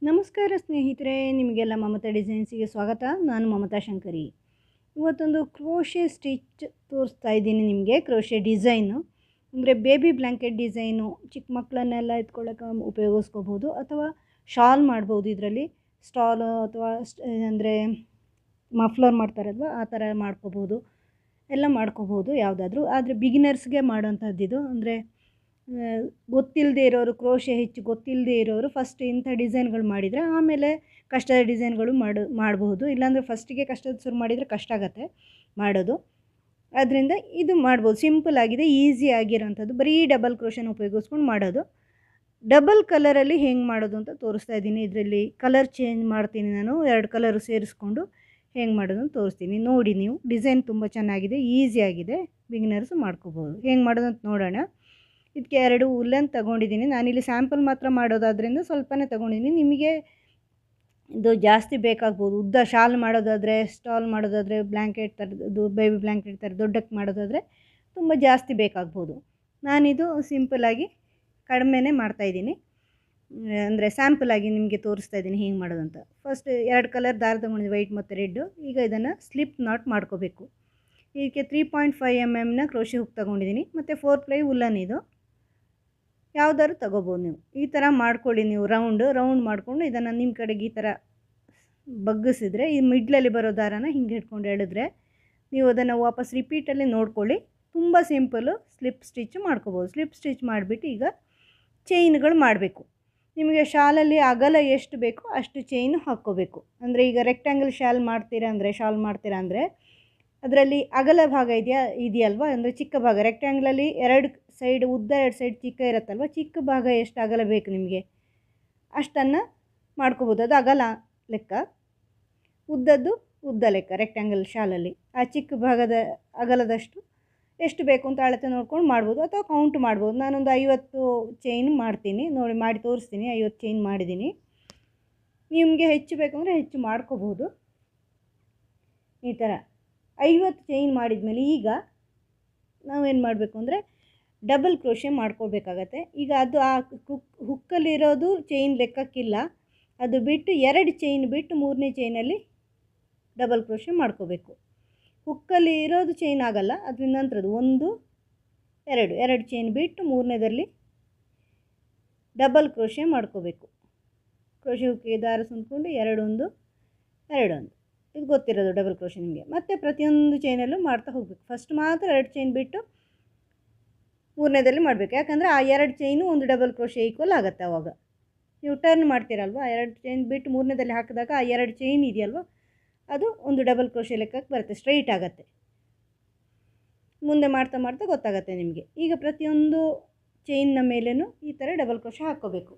ನಮಸ್ಕಾರ ಸ್ನೇಹಿತರೆ, ನಿಮಗೆಲ್ಲ ಮಮತಾ ಡಿಸೈನ್ಸಿಗೆ ಸ್ವಾಗತ. ನಾನು ಮಮತಾ ಶಂಕರಿ. ಇವತ್ತೊಂದು ಕ್ರೋಶೆ ಸ್ಟಿಚ್ ತೋರಿಸ್ತಾ ಇದ್ದೀನಿ ನಿಮಗೆ. ಕ್ರೋಶೆ ಡಿಸೈನು ಅಂದರೆ ಬೇಬಿ ಬ್ಲ್ಯಾಂಕೆಟ್ ಡಿಸೈನು, ಚಿಕ್ಕ ಮಕ್ಕಳನ್ನೆಲ್ಲ ಎತ್ಕೊಳ್ಳೋಕೆ ಉಪಯೋಗಿಸ್ಕೋಬೋದು, ಅಥವಾ ಶಾಲ್ ಮಾಡ್ಬೋದು. ಇದರಲ್ಲಿ ಸ್ಟಾಲು ಅಥವಾ ಅಂದರೆ ಮಫ್ಲರ್ ಮಾಡ್ತಾರಲ್ವ, ಆ ಥರ ಮಾಡ್ಕೋಬೋದು, ಎಲ್ಲ ಮಾಡ್ಕೋಬೋದು ಯಾವುದಾದ್ರೂ. ಆದರೆ ಬಿಗಿನರ್ಸ್ಗೆ ಮಾಡೋಂಥದ್ದಿದು. ಅಂದರೆ ಗೊತ್ತಿಲ್ಲದೆ ಇರೋರು, ಕ್ರೋಶೆ ಹೆಚ್ಚು ಗೊತ್ತಿಲ್ಲದೆ ಇರೋರು ಫಸ್ಟ್ ಇಂಥ ಡಿಸೈನ್ಗಳು ಮಾಡಿದರೆ ಆಮೇಲೆ ಕಷ್ಟದ ಡಿಸೈನ್ಗಳು ಮಾಡಬಹುದು. ಇಲ್ಲಾಂದರೆ ಫಸ್ಟಿಗೆ ಕಷ್ಟದ ಶುರು ಮಾಡಿದರೆ ಕಷ್ಟ ಆಗುತ್ತೆ ಮಾಡೋದು. ಅದರಿಂದ ಇದು ಮಾಡ್ಬೋದು. ಸಿಂಪಲ್ ಆಗಿದೆ, ಈಸಿ ಆಗಿರೋಂಥದ್ದು. ಬರೀ ಡಬಲ್ ಕ್ರೋಶೆನ ಉಪಯೋಗಿಸ್ಕೊಂಡು ಮಾಡೋದು. ಡಬಲ್ ಕಲರಲ್ಲಿ ಹೆಂಗೆ ಮಾಡೋದು ಅಂತ ತೋರಿಸ್ತಾ ಇದ್ದೀನಿ. ಇದರಲ್ಲಿ ಕಲರ್ ಚೇಂಜ್ ಮಾಡ್ತೀನಿ ನಾನು, 2 ಕಲರು ಸೇರಿಸ್ಕೊಂಡು ಹೆಂಗೆ ಮಾಡೋದು ಅಂತ ತೋರಿಸ್ತೀನಿ. ನೋಡಿ ನೀವು, ಡಿಸೈನ್ ತುಂಬ ಚೆನ್ನಾಗಿದೆ, ಈಸಿಯಾಗಿದೆ, ಬಿಗಿನರ್ಸು ಮಾಡ್ಕೋಬೋದು. ಹೆಂಗೆ ಮಾಡೋದು ಅಂತ ನೋಡೋಣ. ಇದಕ್ಕೆ 2 ಉಲ್ಲನ್ ತೊಗೊಂಡಿದ್ದೀನಿ. ನಾನಿಲ್ಲಿ ಸ್ಯಾಂಪಲ್ ಮಾತ್ರ ಮಾಡೋದಾದ್ರಿಂದ ಸ್ವಲ್ಪನೇ ತೊಗೊಂಡಿದ್ದೀನಿ. ನಿಮಗೆ ಇದು ಜಾಸ್ತಿ ಬೇಕಾಗ್ಬೋದು. ಉದ್ದ ಶಾಲ್ ಮಾಡೋದಾದರೆ, ಸ್ಟಾಲ್ ಮಾಡೋದಾದರೆ, ಬ್ಲ್ಯಾಂಕೆಟ್ ಥರದ್ದು ಬೇಬಿ ಬ್ಲ್ಯಾಂಕೆಟ್ ಥರ ದೊಡ್ಡಕ್ಕೆ ಮಾಡೋದಾದರೆ ತುಂಬ ಜಾಸ್ತಿ ಬೇಕಾಗ್ಬೋದು. ನಾನಿದು ಸಿಂಪಲಾಗಿ ಕಡಿಮೆನೇ ಮಾಡ್ತಾಯಿದ್ದೀನಿ. ಅಂದರೆ ಸ್ಯಾಂಪಲಾಗಿ ನಿಮಗೆ ತೋರಿಸ್ತಾ ಇದ್ದೀನಿ ಹೇಗೆ ಮಾಡೋದಂತ. ಫಸ್ಟ್ 2 ಕಲರ್ ದಾರ ತೊಗೊಂಡಿದ್ದೀನಿ, ವೈಟ್ ಮತ್ತು ರೆಡ್ಡು. ಈಗ ಇದನ್ನು ಸ್ಲಿಪ್ ನಾಟ್ ಮಾಡ್ಕೋಬೇಕು. ಇದಕ್ಕೆ 3.5 mm ಕ್ರೋಶೆ ಹುಕ್ ತೊಗೊಂಡಿದ್ದೀನಿ, ಮತ್ತು 4 ಪ್ಲೈ ಉಲ್ಲನ್. ಇದು ಯಾವುದಾದ್ರು ತೊಗೋಬೋದು ನೀವು. ಈ ಥರ ಮಾಡ್ಕೊಳ್ಳಿ ನೀವು. ರೌಂಡ್ ಮಾಡಿಕೊಂಡು ಇದನ್ನು ನಿಮ್ಮ ಕಡೆಗೆ ಈ ಥರ ಬಗ್ಗಿಸಿದ್ರೆ, ಈ ಮಿಡ್ಲಲ್ಲಿ ಬರೋ ದಾರನ ಹಿಂಗೆ ಹಿಡ್ಕೊಂಡು ಎಳೆದ್ರೆ ನೀವು ಅದನ್ನು ವಾಪಸ್ ರಿಪೀಟಲ್ಲಿ ನೋಡ್ಕೊಳ್ಳಿ. ತುಂಬ ಸಿಂಪಲ್ಲು ಸ್ಲಿಪ್ ಸ್ಟಿಚ್ ಮಾಡ್ಕೋಬೋದು. ಸ್ಲಿಪ್ ಸ್ಟಿಚ್ ಮಾಡಿಬಿಟ್ಟು ಈಗ ಚೈನ್ಗಳು ಮಾಡಬೇಕು. ನಿಮಗೆ ಶಾಲಲ್ಲಿ ಅಗಲ ಎಷ್ಟು ಬೇಕೋ ಅಷ್ಟು ಚೈನು ಹಾಕ್ಕೋಬೇಕು. ಅಂದರೆ ಈಗ ರೆಕ್ಟ್ಯಾಂಗಲ್ ಶಾಲ್ ಮಾಡ್ತೀರಾ ಅಂದರೆ ಅದರಲ್ಲಿ ಅಗಲ ಭಾಗ ಇದೆಯಲ್ವ, ಅಂದರೆ ಚಿಕ್ಕ ಭಾಗ. ರೆಕ್ಟ್ಯಾಂಗ್ಲಲ್ಲಿ 2 ಸೈಡ್ ಉದ್ದ, 2 ಸೈಡ್ ಚಿಕ್ಕ ಇರುತ್ತಲ್ವ, ಚಿಕ್ಕ ಭಾಗ ಎಷ್ಟು ಅಗಲ ಬೇಕು ನಿಮಗೆ ಅಷ್ಟನ್ನು ಮಾಡ್ಕೋಬೋದು. ಅದು ಅಗಲ ಲೆಕ್ಕ, ಉದ್ದದ್ದು ಉದ್ದ ಲೆಕ್ಕ. ರೆಕ್ಟ್ಯಾಂಗಲ್ ಶಾಲಲ್ಲಿ ಆ ಚಿಕ್ಕ ಭಾಗದ ಅಗಲದಷ್ಟು ಎಷ್ಟು ಬೇಕು ಅಂತ ಅಳತೆ ನೋಡ್ಕೊಂಡು ಮಾಡ್ಬೋದು, ಅಥವಾ ಕೌಂಟ್ ಮಾಡ್ಬೋದು. ನಾನೊಂದು 50 ಚೈನ್ ಮಾಡ್ತೀನಿ, ನೋಡಿ ಮಾಡಿ ತೋರಿಸ್ತೀನಿ. 50 ಚೈನ್ ಮಾಡಿದ್ದೀನಿ. ನಿಮಗೆ ಹೆಚ್ಚು ಬೇಕು ಅಂದರೆ ಹೆಚ್ಚು ಮಾಡ್ಕೋಬೋದು. ಈ ಥರ 50 ಚೈನ್ ಮಾಡಿದ್ಮೇಲೆ ಈಗ ನಾವೇನು ಮಾಡಬೇಕು ಅಂದರೆ ಡಬಲ್ ಕ್ರೋಶೆ ಮಾಡ್ಕೊಳ್ಬೇಕಾಗತ್ತೆ. ಈಗ ಅದು ಆ ಹುಕ್ಕಲ್ಲಿರೋದು ಚೈನ್ ಲೆಕ್ಕಕ್ಕಿಲ್ಲ, ಅದು ಬಿಟ್ಟು 2 ಚೈನ್ ಬಿಟ್ಟು 3ನೇ ಚೈನಲ್ಲಿ ಡಬಲ್ ಕ್ರೋಶೆ ಮಾಡ್ಕೋಬೇಕು. ಹುಕ್ಕಲ್ಲಿ ಇರೋದು ಚೈನ್ ಆಗಲ್ಲ, ಅದ್ರ ನಂತರದ್ದು 1 2 ಚೈನ್ ಬಿಟ್ಟು 3ನೇದಲ್ಲಿ ಡಬಲ್ ಕ್ರೋಶೆ ಮಾಡ್ಕೋಬೇಕು. ಕ್ರೋಶೆ ಹುಕ್ಕಿಗೆ ದಾರ ಸುಂದ್ಕೊಂಡು 2 1 2 1, ಇದು ಗೊತ್ತಿರೋದು ಡಬಲ್ ಕ್ರೋಶೆ ನಿಮಗೆ. ಮತ್ತು ಪ್ರತಿಯೊಂದು ಚೈನಲ್ಲೂ ಮಾಡ್ತಾ ಹೋಗಬೇಕು. ಫಸ್ಟ್ ಮಾತ್ರ 2 ಚೈನ್ ಬಿಟ್ಟು 3ನೇದಲ್ಲಿ ಮಾಡಬೇಕು. ಯಾಕಂದರೆ ಆ 2 ಚೈನು ಒಂದು ಡಬಲ್ ಕ್ರೋಶೆ ಈಕ್ವಲ್ ಆಗುತ್ತೆ. ಆವಾಗ ನೀವು ಟರ್ನ್ ಮಾಡ್ತೀರಲ್ವ, 2 ಚೈನ್ ಬಿಟ್ಟು 3ನೇದಲ್ಲಿ ಹಾಕಿದಾಗ ಆ 2 ಚೈನ್ ಇದೆಯಲ್ವ, ಅದು ಒಂದು ಡಬಲ್ ಕ್ರೋಶೆ ಲೆಕ್ಕಕ್ಕೆ ಬರುತ್ತೆ, ಸ್ಟ್ರೈಟ್ ಆಗುತ್ತೆ. ಮುಂದೆ ಮಾಡ್ತಾ ಮಾಡ್ತಾ ಗೊತ್ತಾಗುತ್ತೆ ನಿಮಗೆ. ಈಗ ಪ್ರತಿಯೊಂದು ಚೈನ್ನ ಮೇಲೇನೂ ಈ ಥರ ಡಬಲ್ ಕ್ರೋಶೆ ಹಾಕ್ಕೋಬೇಕು.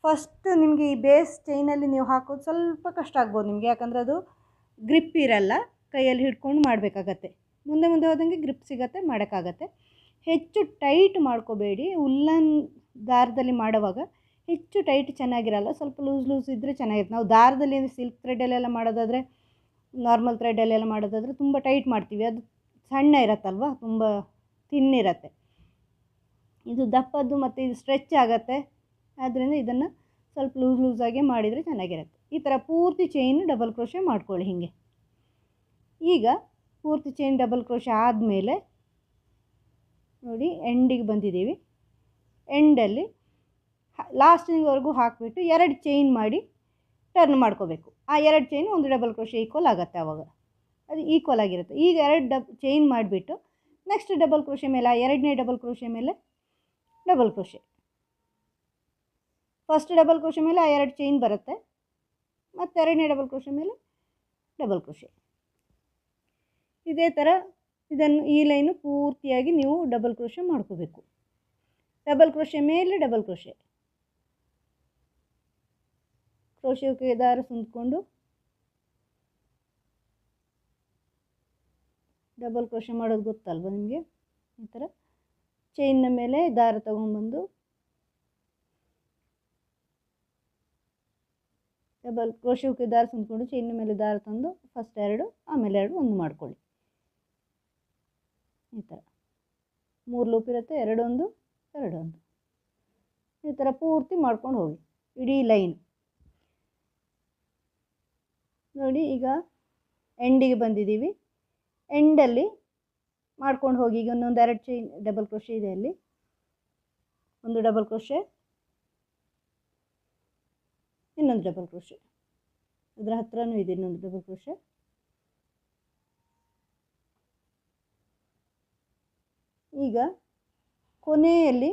ಫಸ್ಟ್ ನಿಮಗೆ ಈ ಬೇಸ್ ಚೈನಲ್ಲಿ ನೀವು ಹಾಕೋದು ಸ್ವಲ್ಪ ಕಷ್ಟ ಆಗ್ಬೋದು ನಿಮಗೆ, ಯಾಕಂದರೆ ಅದು ಗ್ರಿಪ್ ಇರಲ್ಲ, ಕೈಯಲ್ಲಿ ಹಿಡ್ಕೊಂಡು ಮಾಡಬೇಕಾಗತ್ತೆ. ಮುಂದೆ ಹೋದಂಗೆ ಗ್ರಿಪ್ ಸಿಗತ್ತೆ, ಮಾಡೋಕ್ಕಾಗತ್ತೆ. ಹೆಚ್ಚು ಟೈಟ್ ಮಾಡ್ಕೋಬೇಡಿ. ಉಲ್ಲನ್ ದಾರದಲ್ಲಿ ಮಾಡುವಾಗ ಹೆಚ್ಚು ಟೈಟ್ ಚೆನ್ನಾಗಿರಲ್ಲ, ಸ್ವಲ್ಪ ಲೂಸ್ ಇದ್ದರೆ ಚೆನ್ನಾಗಿರುತ್ತೆ. ನಾವು ದಾರದಲ್ಲಿ ಸಿಲ್ಕ್ ಥ್ರೆಡಲ್ಲೆಲ್ಲ ಮಾಡೋದಾದರೆ, ನಾರ್ಮಲ್ ಥ್ರೆಡಲ್ಲೆಲ್ಲ ಮಾಡೋದಾದರೆ ತುಂಬ ಟೈಟ್ ಮಾಡ್ತೀವಿ, ಅದು ಸಣ್ಣ ಇರತ್ತಲ್ವ, ತುಂಬ ತಿನ್ನಿರತ್ತೆ. ಇದು ದಪ್ಪದ್ದು ಮತ್ತು ಇದು ಸ್ಟ್ರೆಚ್ ಆಗುತ್ತೆ. ಆದ್ದರಿಂದ ಇದನ್ನು ಸ್ವಲ್ಪ ಲೂಸಾಗಿ ಮಾಡಿದರೆ ಚೆನ್ನಾಗಿರುತ್ತೆ. ಈ ಥರ ಪೂರ್ತಿ ಚೈನ್ ಡಬಲ್ ಕ್ರೋಶೆ ಮಾಡ್ಕೊಳ್ಳಿ ಹೀಗೆ. ಈಗ ಪೂರ್ತಿ ಚೈನ್ ಡಬಲ್ ಕ್ರೋಶೆ ಆದಮೇಲೆ ನೋಡಿ ಎಂಡಿಗೆ ಬಂದಿದ್ದೀವಿ. ಎಂಡಲ್ಲಿ ಲಾಸ್ಟಿನವರೆಗೂ ಹಾಕಿಬಿಟ್ಟು 2 ಚೈನ್ ಮಾಡಿ ಟರ್ನ್ ಮಾಡ್ಕೋಬೇಕು. ಆ 2 ಚೈನ್ ಒಂದು ಡಬಲ್ ಕ್ರೋಶೆ ಈಕ್ವಲ್ ಆಗುತ್ತೆ, ಆವಾಗ ಅದು ಈಕ್ವಲ್ ಆಗಿರುತ್ತೆ. ಈಗ 2 ಚೈನ್ ಮಾಡಿಬಿಟ್ಟು ನೆಕ್ಸ್ಟ್ ಡಬಲ್ ಕ್ರೋಶೆ ಮೇಲೆ, ಆ 2ನೇ ಡಬಲ್ ಕ್ರೋಶೆ ಮೇಲೆ double crochet. First double crochet ಮೇಲೆ ಆ 2 ಚೈನ್ ಬರುತ್ತೆ, ಮತ್ತು 2ನೇ ಡಬಲ್ ಕ್ರೋಶೆ ಮೇಲೆ ಡಬಲ್ ಕ್ರೋಶೆ. ಇದೇ ಥರ ಈ ಲೈನು ಪೂರ್ತಿಯಾಗಿ ನೀವು ಡಬಲ್ ಕ್ರೋಶೆ ಮಾಡ್ಕೋಬೇಕು. ಡಬಲ್ ಕ್ರೋಶೆ ಮೇಲೆ ಡಬಲ್ ಕ್ರೋಶೆ. ಕ್ರೋಶೆಗೆ ದಾರ ಸುಂದ್ಕೊಂಡು ಡಬಲ್ ಕ್ರೋಶೆ ಮಾಡೋದು ಗೊತ್ತಲ್ವ ನಿಮಗೆ. ಈ ಥರ ಚೈನ್ನ ಮೇಲೆ ದಾರ ತಗೊಂಡ್ಬಂದು ಡಬಲ್ ಕ್ರೋಶೆಗೆ ದಾರ ಸುಂದ್ಕೊಂಡು ಚೈನ್ನ ಮೇಲೆ ದಾರ ತಂದು ಫಸ್ಟ್ 2, ಆಮೇಲೆ 2 1 ಮಾಡ್ಕೊಳ್ಳಿ. ಈ ಥರ 3 ಲೂಪ್ ಇರುತ್ತೆ, 2 1 2 1. ಈ ಥರ ಪೂರ್ತಿ ಮಾಡ್ಕೊಂಡು ಹೋಗಿ ಇಡೀ ಲೈನ್. ನೋಡಿ ಈಗ ಎಂಡಿಗೆ ಬಂದಿದ್ದೀವಿ. ಎಂಡಲ್ಲಿ ಮಾಡ್ಕೊಂಡು ಹೋಗಿ. ಈಗ ಇನ್ನೊಂದು 2 ಚೈನ್ ಡಬಲ್ ಕ್ರೋಶೆ ಇದೆ, ಅಲ್ಲಿ ಒಂದು ಡಬಲ್ ಕ್ರೋಶೆ, ಇನ್ನೊಂದು ಡಬಲ್ ಕ್ರೋಶೆ, ಅದರ ಹತ್ರನೂ ಇದೆ ಇನ್ನೊಂದು ಡಬಲ್ ಕ್ರೋಶೆ. ಈಗ ಕೊನೆಯಲ್ಲಿ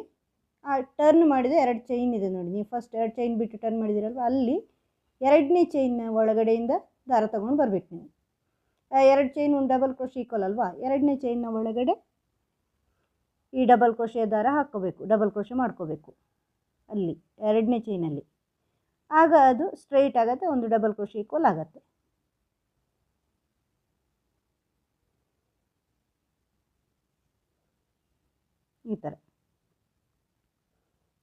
ಆ ಟರ್ನ್ ಮಾಡಿದ 2 ಚೈನ್ ಇದೆ ನೋಡಿ, ನೀವು ಫಸ್ಟ್ 2 ಚೈನ್ ಬಿಟ್ಟು ಟರ್ನ್ ಮಾಡಿದಿರಲ್ವ, ಅಲ್ಲಿ 2ನೇ ಚೈನ್ನ ಒಳಗಡೆಯಿಂದ ದಾರ ತಗೊಂಡು ಬರಬೇಕು ನೀವು. 2 ಚೈನ್ ಒಂದು ಡಬಲ್ ಕ್ರೋಶೆ ಈಕ್ವಲ್ ಅಲ್ವಾ, 2ನೇ ಚೈನ್ನ ಒಳಗಡೆ ಈ ಡಬಲ್ ಕ್ರೋಶೆ ದಾರ ಹಾಕ್ಕೋಬೇಕು, ಡಬಲ್ ಕ್ರೋಶೆ ಮಾಡ್ಕೋಬೇಕು ಅಲ್ಲಿ 2ನೇ ಚೈನಲ್ಲಿ. ಆಗ ಅದು ಸ್ಟ್ರೈಟ್ ಆಗುತ್ತೆ, ಒಂದು ಡಬಲ್ ಕ್ರೋಶೆ ಈಕ್ವಲ್ ಆಗುತ್ತೆ. ಈ ಥರ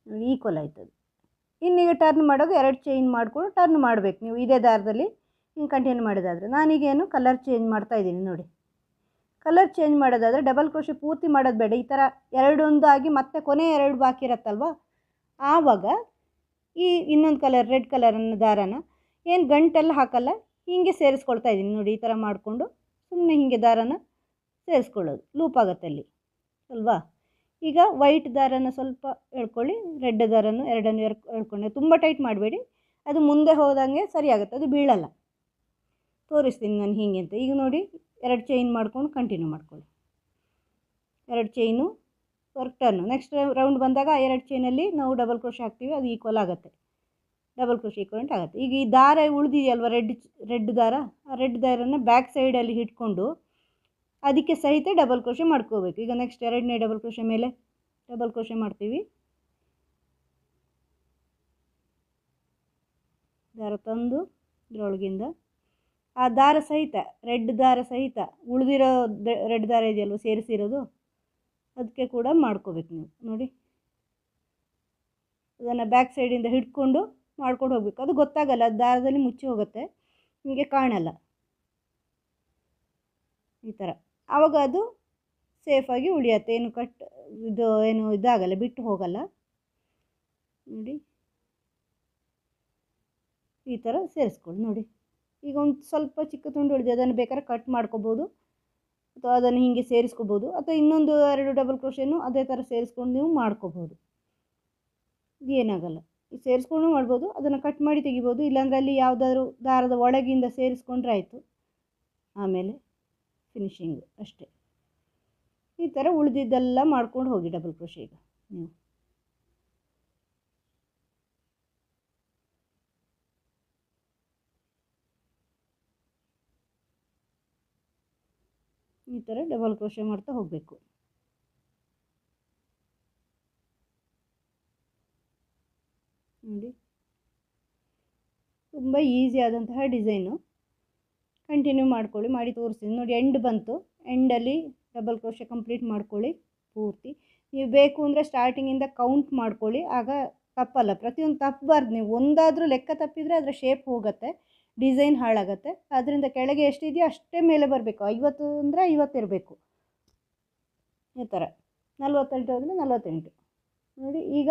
ನೋಡಿ ಈಕ್ವಲ್ ಆಯ್ತದೆ. ಇನ್ನೀಗ ಟರ್ನ್ ಮಾಡುವಾಗ 2 ಚೈನ್ ಮಾಡಿಕೊಂಡು ಟರ್ನ್ ಮಾಡಬೇಕು ನೀವು ಇದೇ ದಾರದಲ್ಲಿ ಹಿಂಗೆ ಕಂಟಿನ್ಯೂ ಮಾಡೋದಾದರೆ. ನಾನೀಗೇನು ಕಲರ್ ಚೇಂಜ್ ಮಾಡ್ತಾ ಇದ್ದೀನಿ ನೋಡಿ. ಕಲರ್ ಚೇಂಜ್ ಮಾಡೋದಾದರೆ ಡಬಲ್ ಕ್ರೋಶೆ ಪೂರ್ತಿ ಮಾಡೋದು ಬೇಡ, ಈ ಥರ 2 ಆಗಿ ಮತ್ತೆ ಕೊನೆ 2 ಬಾಕಿ ಇರುತ್ತಲ್ವ, ಆವಾಗ ಈ ಇನ್ನೊಂದು ಕಲರ್ ರೆಡ್ ಕಲರನ್ನು ದಾರನ ಏನು ಗಂಟೆಲ್ಲ ಹಾಕಲ್ಲ, ಹೀಗೆ ಸೇರಿಸ್ಕೊಳ್ತಾ ಇದ್ದೀನಿ ನೋಡಿ. ಈ ಥರ ಮಾಡಿಕೊಂಡು ಸುಮ್ಮನೆ ಹೀಗೆ ದಾರನ ಸೇರಿಸ್ಕೊಳ್ಳೋದು, ಲೂಪ್ ಆಗುತ್ತೆ ಅಲ್ಲಿ ಅಲ್ವಾ. ಈಗ ವೈಟ್ ದಾರನ ಸ್ವಲ್ಪ ಎಳ್ಕೊಳ್ಳಿ, ರೆಡ್ ದಾರನ ಎರಡನ್ನು ಎಳ್ಕೊಂಡೆ, ತುಂಬ ಟೈಟ್ ಮಾಡಬೇಡಿ, ಅದು ಮುಂದೆ ಹೋದಂಗೆ ಸರಿ ಆಗುತ್ತೆ, ಅದು ಬೀಳಲ್ಲ. ತೋರಿಸ್ತೀನಿ ನಾನು ಹೀಗೆ ಅಂತ. ಈಗ ನೋಡಿ 2 ಚೈನ್ ಮಾಡ್ಕೊಂಡು ಕಂಟಿನ್ಯೂ ಮಾಡ್ಕೊಳ್ಳಿ, 2 chain work turn. Next round ಬಂದಾಗ ಆ 2 ಚೈನಲ್ಲಿ ನಾವು ಡಬಲ್ ಕ್ರೋಶೆ ಹಾಕ್ತೀವಿ, ಅದು ಈಕ್ವಲ್ ಆಗುತ್ತೆ, ಡಬಲ್ ಕ್ರೋಶೆ ಈಕ್ವಲೆಂಟ್ ಆಗುತ್ತೆ. ಈಗ ಈ ದಾರ ಉಳಿದಿದೆಯಲ್ವ ರೆಡ್ ದಾರ, ಆ ರೆಡ್ ದಾರನ ಬ್ಯಾಕ್ ಸೈಡಲ್ಲಿ ಇಟ್ಕೊಂಡು ಅದಕ್ಕೆ ಸಹಿತ ಡಬಲ್ ಕ್ರೋಶೆ ಮಾಡ್ಕೋಬೇಕು. ಈಗ ನೆಕ್ಸ್ಟ್ 2ನೇ ಡಬಲ್ ಕ್ರೋಶೆ ಮೇಲೆ ಡಬಲ್ ಕ್ರೋಶೆ ಮಾಡ್ತೀವಿ, ದಾರ ತಂದು ಇದರೊಳಗಿಂದ ಆ ದಾರ ಸಹಿತ ರೆಡ್ ದಾರ ಸಹಿತ ಉಳಿದಿರೋ ರೆಡ್ ದಾರ ಇದೆಯಲ್ವ ಸೇರಿಸಿರೋದು, ಅದಕ್ಕೆ ಕೂಡ ಮಾಡ್ಕೋಬೇಕು ನೀವು ನೋಡಿ. ಅದನ್ನು ಬ್ಯಾಕ್ ಸೈಡಿಂದ ಹಿಡ್ಕೊಂಡು ಮಾಡ್ಕೊಂಡು ಹೋಗ್ಬೇಕು, ಅದು ಗೊತ್ತಾಗಲ್ಲ, ಅದು ದಾರದಲ್ಲಿ ಮುಚ್ಚಿ ಹೋಗುತ್ತೆ, ನಿಮಗೆ ಕಾಣಲ್ಲ ಈ ಥರ. ಆವಾಗ ಅದು ಸೇಫಾಗಿ ಉಳಿಯುತ್ತೆ, ಏನು ಏನು ಇದಾಗಲ್ಲ, ಬಿಟ್ಟು ಹೋಗಲ್ಲ ನೋಡಿ. ಈ ಥರ ಸೇರಿಸ್ಕೊಳ್ಳಿ ನೋಡಿ. ಈಗ ಒಂದು ಸ್ವಲ್ಪ ಚಿಕ್ಕ ತುಂಡು ಉಳಿದಿದೆ, ಅದನ್ನು ಬೇಕಾದ್ರೆ ಕಟ್ ಮಾಡ್ಕೋಬೋದು ಅಥವಾ ಅದನ್ನು ಹೀಗೆ ಸೇರಿಸ್ಕೋಬೋದು, ಅಥವಾ ಇನ್ನೊಂದು 2 ಡಬಲ್ ಕ್ರೋಶೆನೂ ಅದೇ ಥರ ಸೇರಿಸ್ಕೊಂಡು ನೀವು ಮಾಡ್ಕೋಬೋದು, ಏನಾಗಲ್ಲ. ಈ ಸೇರಿಸ್ಕೊಂಡು ಮಾಡ್ಬೋದು, ಅದನ್ನು ಕಟ್ ಮಾಡಿ ತೆಗಿಬೋದು, ಇಲ್ಲಾಂದರೆ ಅಲ್ಲಿ ಯಾವುದಾದ್ರೂ ದಾರದ ಒಳಗಿಂದ ಸೇರಿಸ್ಕೊಂಡ್ರೆ ಆಯಿತು, ಆಮೇಲೆ ಫಿನಿಶಿಂಗು ಅಷ್ಟೇ. ಈ ಥರ ಉಳಿದಿದ್ದೆಲ್ಲ ಮಾಡ್ಕೊಂಡು ಹೋಗಿ ಡಬಲ್ ಕ್ರೋಶೆ. ಈಗ ನೀವು ಈ ಥರ ಡಬಲ್ ಕ್ರೋಶೆ ಮಾಡ್ತಾ ಹೋಗಬೇಕು ನೋಡಿ. ತುಂಬ ಈಸಿ ಆದಂತಹ ಡಿಸೈನು, ಕಂಟಿನ್ಯೂ ಮಾಡ್ಕೊಳ್ಳಿ, ಮಾಡಿ ತೋರಿಸ್ತೀನಿ ನೋಡಿ. ಎಂಡ್ ಬಂತು, ಎಂಡಲ್ಲಿ ಡಬಲ್ ಕ್ರೋಶೆ ಕಂಪ್ಲೀಟ್ ಮಾಡ್ಕೊಳ್ಳಿ ಪೂರ್ತಿ. ನೀವು ಬೇಕು ಅಂದರೆ ಸ್ಟಾರ್ಟಿಂಗಿಂದ ಕೌಂಟ್ ಮಾಡ್ಕೊಳ್ಳಿ, ಆಗ ತಪ್ಪಲ್ಲ. ಪ್ರತಿಯೊಂದು ತಪ್ಪಬಾರ್ದು, ನೀವು ಒಂದಾದರೂ ಲೆಕ್ಕ ತಪ್ಪಿದರೆ ಅದರ ಶೇಪ್ ಹೋಗುತ್ತೆ, ಡಿಸೈನ್ ಹಾಳಾಗುತ್ತೆ. ಅದರಿಂದ ಕೆಳಗೆ ಎಷ್ಟಿದೆಯೋ ಅಷ್ಟೇ ಮೇಲೆ ಬರಬೇಕು. 50 ಅಂದರೆ 50 ಇರಬೇಕು, ಈ ಥರ 48 ಅಂದರೆ 48 ನೋಡಿ. ಈಗ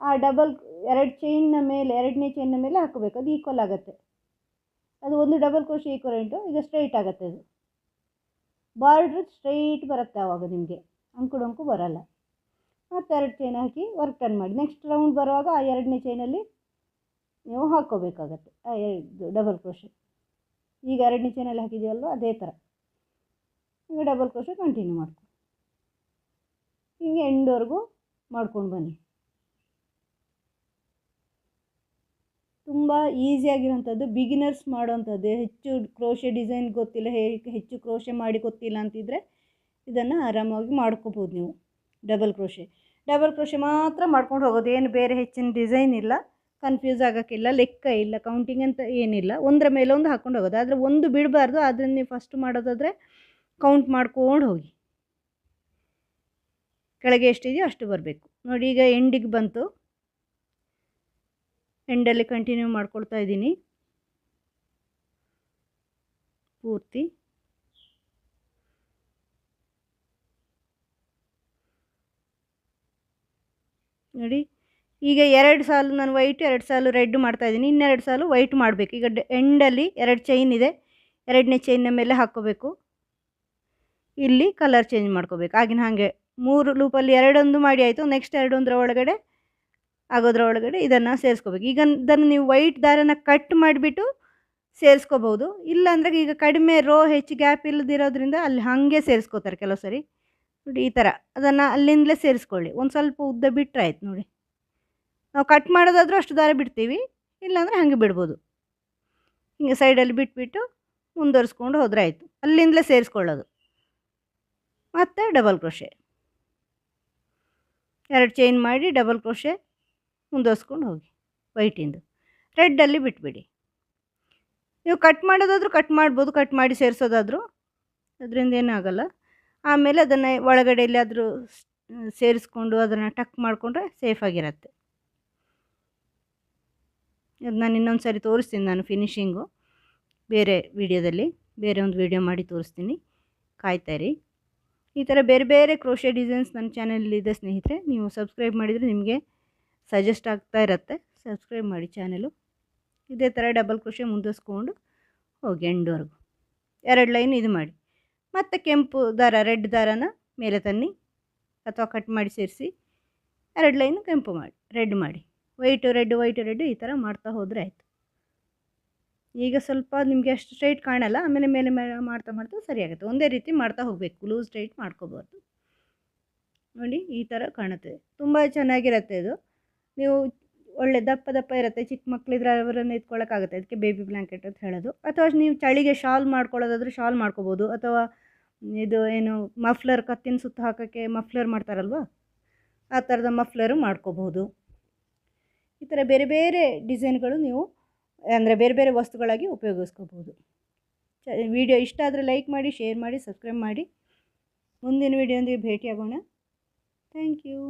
ಆ ಡಬಲ್ 2 ಚೈನ್ನ ಮೇಲೆ 2ನೇ ಚೈನ್ನ ಮೇಲೆ ಹಾಕಬೇಕು, ಅದು ಈಕ್ವಲ್ ಆಗುತ್ತೆ, ಅದು ಒಂದು ಡಬಲ್ ಕ್ರೋಶೆ ಈಕ್ವಲೆಂಟು. ಈಗ ಸ್ಟ್ರೈಟ್ ಆಗುತ್ತೆ, ಅದು ಬಾರ್ಡ್ರ್ ಸ್ಟ್ರೈಟ್ ಬರುತ್ತೆ, ಆವಾಗ ನಿಮಗೆ ಅಂಕು ಬರಲ್ಲ. ಮತ್ತು 2 ಚೈನ್ ಹಾಕಿ ವರ್ಕ್ ಟರ್ನ್ ಮಾಡಿ. ನೆಕ್ಸ್ಟ್ ರೌಂಡ್ ಬರುವಾಗ ಆ 2ನೇ ಚೈನಲ್ಲಿ ನೀವು ಹಾಕ್ಕೋಬೇಕಾಗತ್ತೆ ಆ ಡಬಲ್ ಕ್ರೋಶೆ. ಈಗ 2ನೇ ಚೈನಲ್ಲಿ ಹಾಕಿದೆಯಲ್ವ, ಅದೇ ಥರ ಈಗ ಡಬಲ್ ಕ್ರೋಶೆ ಕಂಟಿನ್ಯೂ ಮಾಡ್ಕೊ, ಹೀಗೆ ಎಂಡ್ವರೆಗೂ ಮಾಡ್ಕೊಂಡು ಬನ್ನಿ. ತುಂಬ ಈಸಿಯಾಗಿರೋಂಥದ್ದು, ಬಿಗಿನರ್ಸ್ ಮಾಡೋವಂಥದ್ದು. ಹೆಚ್ಚು ಕ್ರೋಶೆ ಡಿಸೈನ್ ಗೊತ್ತಿಲ್ಲ, ಹೆಚ್ಚು ಕ್ರೋಶೆ ಮಾಡಿ ಗೊತ್ತಿಲ್ಲ ಅಂತಿದ್ದರೆ ಇದನ್ನು ಆರಾಮಾಗಿ ಮಾಡ್ಕೋಬೋದು ನೀವು. ಡಬಲ್ ಕ್ರೋಶೆ ಮಾತ್ರ ಮಾಡ್ಕೊಂಡು ಹೋಗೋದು, ಏನು ಬೇರೆ ಹೆಚ್ಚಿನ ಡಿಸೈನ್ ಇಲ್ಲ, ಕನ್ಫ್ಯೂಸ್ ಆಗೋಕ್ಕಿಲ್ಲ, ಲೆಕ್ಕ ಇಲ್ಲ, ಕೌಂಟಿಂಗ್ ಅಂತ ಏನಿಲ್ಲ, ಒಂದರ ಮೇಲೆ ಒಂದು ಹಾಕ್ಕೊಂಡು ಹೋಗೋದು. ಆದರೆ ಒಂದು ಬಿಡಬಾರ್ದು, ಅದನ್ನು ನೀವು ಫಸ್ಟ್ ಮಾಡೋದಾದರೆ ಕೌಂಟ್ ಮಾಡ್ಕೊಂಡು ಹೋಗಿ, ಕೆಳಗೆ ಎಷ್ಟಿದೆಯೋ ಅಷ್ಟು ಬರಬೇಕು ನೋಡಿ. ಈಗ ಎಂಡಿಗೆ ಬಂತು, ಎಂಡಲ್ಲಿ ಕಂಟಿನ್ಯೂ ಮಾಡ್ಕೊಳ್ತಾ ಇದ್ದೀನಿ ಪೂರ್ತಿ. ನೋಡಿ ಈಗ 2 ಸಾಲು ನಾನು ವೈಟ್ 2 ಸಾಲು ರೆಡ್ ಮಾಡ್ತಾಯಿದ್ದೀನಿ. ಇನ್ನೆರಡು ಸಾಲು ವೈಟ್ ಮಾಡಬೇಕು. ಈಗ ಎಂಡಲ್ಲಿ 2 ಚೈನ್ ಇದೆ, 2ನೇ ಚೈನ್ನ ಮೇಲೆ ಹಾಕ್ಕೋಬೇಕು. ಇಲ್ಲಿ ಕಲರ್ ಚೇಂಜ್ ಮಾಡ್ಕೋಬೇಕು. ಆಗಿನ ಹಾಗೆ 3 ಲೂಪಲ್ಲಿ 2 ಮಾಡಿ ಆಯಿತು. ನೆಕ್ಸ್ಟ್ 2 ಒಳಗಡೆ ಆಗೋದ್ರ ಒಳಗಡೆ ಇದನ್ನು ಸೇರಿಸ್ಕೋಬೇಕು. ಈಗ ಇದನ್ನು ನೀವು ವೈಟ್ ದಾರನ ಕಟ್ ಮಾಡಿಬಿಟ್ಟು ಸೇರಿಸ್ಕೋಬೋದು. ಇಲ್ಲಾಂದರೆ ಈಗ ಕಡಿಮೆ ರೋ ಹೆಚ್ಚು ಗ್ಯಾಪ್ ಇಲ್ಲದಿರೋದ್ರಿಂದ ಅಲ್ಲಿ ಹಾಗೆ ಸೇರಿಸ್ಕೋತಾರೆ ಕೆಲವು ಸರಿ. ನೋಡಿ ಈ ಥರ ಅದನ್ನು ಅಲ್ಲಿಂದಲೇ ಸೇರಿಸ್ಕೊಳ್ಳಿ. ಒಂದು ಸ್ವಲ್ಪ ಉದ್ದ ಬಿಟ್ಟರೆ ಆಯ್ತು. ನೋಡಿ ನಾವು ಕಟ್ ಮಾಡೋದಾದರೂ ಅಷ್ಟು ದಾರ ಬಿಡ್ತೀವಿ, ಇಲ್ಲಾಂದರೆ ಹಾಗೆ ಬಿಡ್ಬೋದು. ಹಿಂಗೆ ಸೈಡಲ್ಲಿ ಬಿಟ್ಬಿಟ್ಟು ಮುಂದುವರಿಸ್ಕೊಂಡು ಹೋದರೆ ಆಯಿತು. ಅಲ್ಲಿಂದಲೇ ಸೇರಿಸ್ಕೊಳ್ಳೋದು. ಮತ್ತು ಡಬಲ್ ಕ್ರೋಶೆ 2 ಚೈನ್ ಮಾಡಿ ಡಬಲ್ ಕ್ರೋಶೆ ಮುಂದುವರಿಸ್ಕೊಂಡು ಹೋಗಿ ವೈಟಿಂದು. ರೆಡ್ಡಲ್ಲಿ ಬಿಟ್ಬಿಡಿ. ನೀವು ಕಟ್ ಮಾಡೋದಾದರೂ ಕಟ್ ಮಾಡ್ಬೋದು, ಕಟ್ ಮಾಡಿ ಸೇರಿಸೋದಾದರೂ ಅದರಿಂದ ಏನಾಗಲ್ಲ. ಆಮೇಲೆ ಅದನ್ನು ಒಳಗಡೆ ಎಲ್ಲಾದರೂ ಸೇರಿಸ್ಕೊಂಡು ಅದನ್ನು ಟಕ್ ಮಾಡಿಕೊಂಡ್ರೆ ಸೇಫಾಗಿರುತ್ತೆ. ಅದು ನಾನು ಇನ್ನೊಂದು ಸಾರಿ ತೋರಿಸ್ತೀನಿ ನಾನು ಫಿನಿಶಿಂಗು ಬೇರೆ ವಿಡಿಯೋದಲ್ಲಿ, ಬೇರೆ ಒಂದು ವಿಡಿಯೋ ಮಾಡಿ ತೋರಿಸ್ತೀನಿ, ಕಾಯ್ತಾಯಿರಿ. ಈ ಥರ ಬೇರೆ ಬೇರೆ ಕ್ರೋಶೆ ಡಿಸೈನ್ಸ್ ನನ್ನ ಚಾನಲಲ್ಲಿದೆ ಸ್ನೇಹಿತರೆ. ನೀವು ಸಬ್ಸ್ಕ್ರೈಬ್ ಮಾಡಿದರೆ ನಿಮಗೆ ಸಜೆಸ್ಟ್ ಆಗ್ತಾ ಇರುತ್ತೆ. ಸಬ್ಸ್ಕ್ರೈಬ್ ಮಾಡಿ ಚಾನಲು. ಇದೇ ಥರ ಡಬಲ್ ಕ್ರೋಶೆ ಮುಂದುವರಿಸ್ಕೊಂಡು ಹೋಗಿ ಎಂಡ್ವರೆಗೂ 2 ಲೈನ್ ಇದು ಮಾಡಿ. ಮತ್ತು ಕೆಂಪು ದಾರ ರೆಡ್ ದಾರನ ಮೇಲೆ ತನ್ನಿ ಅಥವಾ ಕಟ್ ಮಾಡಿ ಸೇರಿಸಿ 2 ಲೈನು ಕೆಂಪು ಮಾಡಿ ರೆಡ್ ಮಾಡಿ, ವೈಟು ರೆಡ್ ಈ ಥರ ಮಾಡ್ತಾ ಹೋದರೆ ಆಯಿತು. ಈಗ ಸ್ವಲ್ಪ ನಿಮಗೆ ಅಷ್ಟು ಸ್ಟ್ರೈಟ್ ಕಾಣಲ್ಲ, ಆಮೇಲೆ ಮೇಲೆ ಮಾಡ್ತಾ ಸರಿಯಾಗುತ್ತೆ. ಒಂದೇ ರೀತಿ ಮಾಡ್ತಾ ಹೋಗಬೇಕು, ಲೂಸ್ ಸ್ಟ್ರೈಟ್ ಮಾಡ್ಕೋಬಾರ್ದು. ನೋಡಿ ಈ ಥರ ಕಾಣುತ್ತೆ, ತುಂಬ ಚೆನ್ನಾಗಿರುತ್ತೆ ಇದು. ನೀವು ಒಳ್ಳೆ ದಪ್ಪ ಇರುತ್ತೆ. ಚಿಕ್ಕ ಮಕ್ಕಳಿದ್ರೆ ಅವರನ್ನು ಎತ್ಕೊಳ್ಳೋಕ್ಕಾಗುತ್ತೆ, ಅದಕ್ಕೆ ಬೇಬಿ ಬ್ಲ್ಯಾಂಕೆಟ್ ಅಂತ ಹೇಳೋದು. ಅಥವಾ ನೀವು ಚಳಿಗೆ ಶಾಲ್ ಮಾಡ್ಕೊಳ್ಳೋದಾದ್ರೆ ಶಾಲ್ ಮಾಡ್ಕೋಬೋದು, ಅಥವಾ ಇದು ಏನು ಮಫ್ಲರ್ ಕತ್ತಿನ ಸುತ್ತ ಹಾಕೋಕ್ಕೆ ಮಫ್ಲರ್ ಮಾಡ್ತಾರಲ್ವ, ಆ ಥರದ ಮಫ್ಲರು ಮಾಡ್ಕೋಬೋದು. ಈ ಥರ ಬೇರೆ ಬೇರೆ ಡಿಸೈನ್ಗಳು ನೀವು ಅಂದರೆ ಬೇರೆ ಬೇರೆ ವಸ್ತುಗಳಾಗಿ ಉಪಯೋಗಿಸ್ಕೋಬೋದು. ವಿಡಿಯೋ ಇಷ್ಟ ಆದರೆ ಲೈಕ್ ಮಾಡಿ, ಶೇರ್ ಮಾಡಿ, ಸಬ್ಸ್ಕ್ರೈಬ್ ಮಾಡಿ. ಮುಂದಿನ ವಿಡಿಯೋದೊಂದಿಗೆ ಭೇಟಿಯಾಗೋಣ. Thank you.